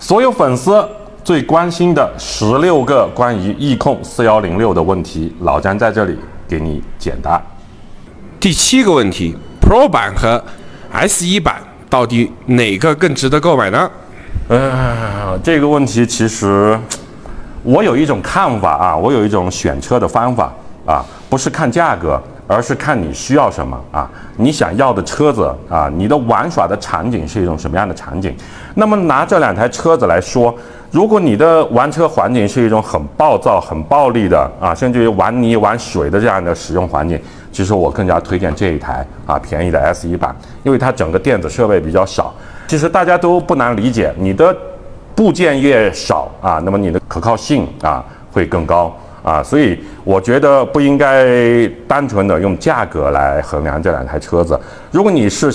所有粉丝最关心的16个关于易控4106的问题，老詹在这里给你解答。第7个问题 ，Pro 版和 S1 版到底哪个更值得购买呢？这个问题其实我有一种看法啊，我有一种选车的方法啊，不是看价格，而是看你需要什么啊，你想要的车子啊，你的玩耍的场景是一种什么样的场景？那么拿这2台车子来说，如果你的玩车环境是一种很暴躁、很暴力的啊，甚至于玩泥、玩水的这样的使用环境，其实我更加推荐这一台啊便宜的 S1 版，因为它整个电子设备比较少。其实大家都不难理解，你的部件越少啊，那么你的可靠性啊会更高啊，所以我觉得不应该单纯的用价格来衡量这2台车子。如果你是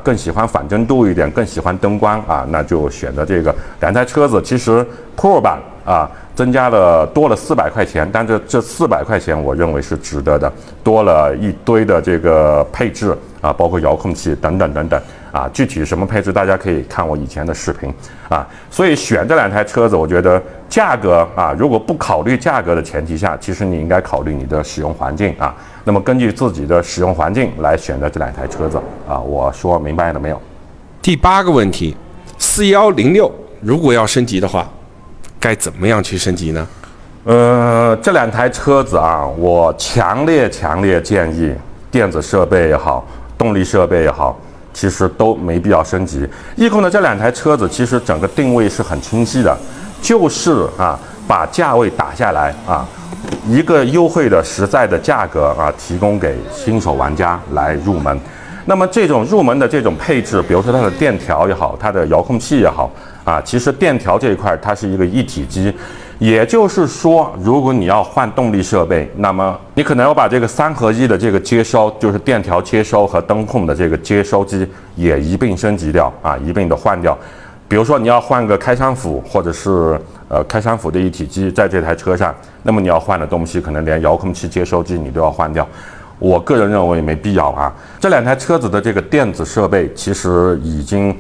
更喜欢反真度一点，更喜欢灯光啊，那就选择这个2台车子。其实 Pro 版啊多了400块钱，但这400块钱我认为是值得的，多了一堆的这个配置啊，包括遥控器等等等等。啊，具体什么配置大家可以看我以前的视频啊，所以选这2台车子，我觉得价格啊，如果不考虑价格的前提下，其实你应该考虑你的使用环境啊。那么根据自己的使用环境来选择这2台车子啊，我说明白了没有？第8个问题，4106如果要升级的话，该怎么样去升级呢？这2台车子啊，我强烈建议电子设备也好，动力设备也好，其实都没必要升级。易控的这2台车子，其实整个定位是很清晰的，就是啊，把价位打下来啊，一个优惠的实在的价格啊，提供给新手玩家来入门。那么这种入门的这种配置，比如说它的电调也好，它的遥控器也好啊，其实电调这一块它是一个一体机。也就是说，如果你要换动力设备，那么你可能要把这个3合1的这个接收，就是电调接收和灯控的这个接收机也一并升级掉啊，一并的换掉。比如说你要换个开山斧，或者是开山斧的一体机在这台车上，那么你要换的东西可能连遥控器接收机你都要换掉。我个人认为没必要啊。这2台车子的这个电子设备其实已经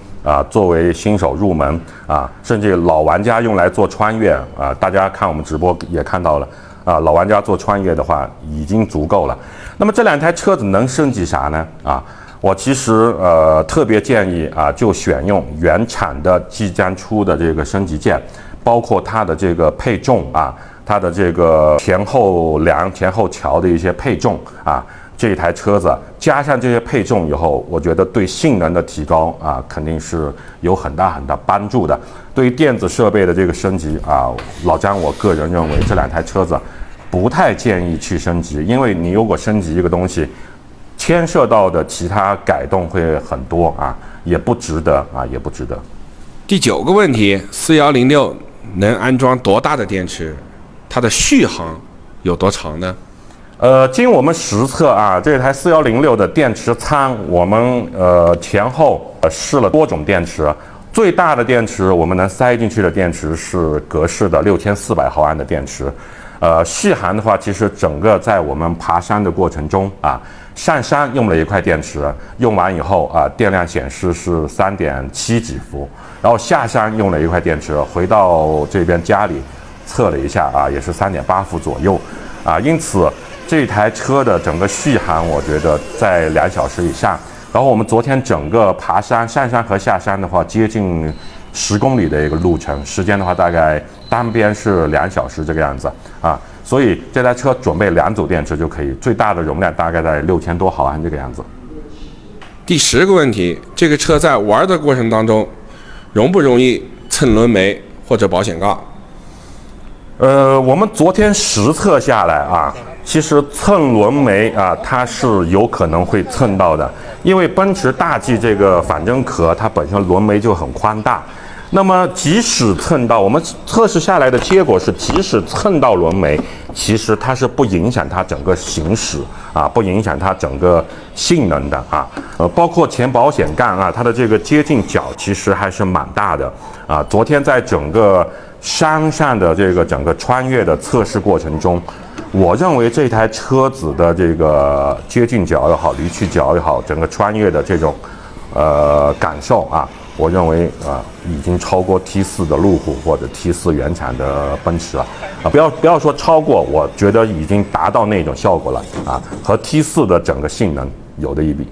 作为新手入门啊，甚至老玩家用来做穿越啊，大家看我们直播也看到了啊，老玩家做穿越的话已经足够了。那么这2台车子能升级啥呢？啊，我其实特别建议啊，就选用原厂的即将出的这个升级件，包括它的这个配重啊。它的这个前后梁、前后桥的一些配重啊，这一台车子加上这些配重以后，我觉得对性能的提高啊，肯定是有很大帮助的。对于电子设备的这个升级啊，老张我个人认为这2台车子不太建议去升级，因为你如果升级一个东西，牵涉到的其他改动会很多啊，也不值得啊，也不值得。第9个问题，4106能安装多大的电池？它的续航有多长呢？经我们实测啊，这台4106的电池仓，我们前后试了多种电池。最大的电池我们能塞进去的电池是格式的6400毫安的电池。续航的话，其实整个在我们爬山的过程中啊，上山用了一块电池，用完以后啊，电量显示是3.7几伏，然后下山用了一块电池，回到这边家里测了一下啊，也是3.8伏左右啊，因此这台车的整个续航我觉得在2小时以上。然后我们昨天整个爬山上山和下山的话，接近10公里的一个路程，时间的话大概单边是2小时这个样子啊，所以这台车准备2组电池就可以，最大的容量大概在6000多毫安这个样子。第10个问题，这个车在玩的过程当中，容不容易蹭轮眉或者保险杠？我们昨天实测下来啊，其实蹭轮眉啊，它是有可能会蹭到的，因为奔驰大 G 这个反真壳它本身轮眉就很宽大，那么即使蹭到，我们测试下来的结果是，即使蹭到轮眉，其实它是不影响它整个行驶啊，不影响它整个性能的啊。包括前保险杠啊，它的这个接近角其实还是蛮大的啊。昨天在整个山上的这个整个穿越的测试过程中，我认为这台车子的这个接近角也好，离去角也好，整个穿越的这种感受啊，我认为已经超过 T4 的路虎或者 T4 原产的奔驰了不要说超过，我觉得已经达到那种效果了和 T4 的整个性能有的一比。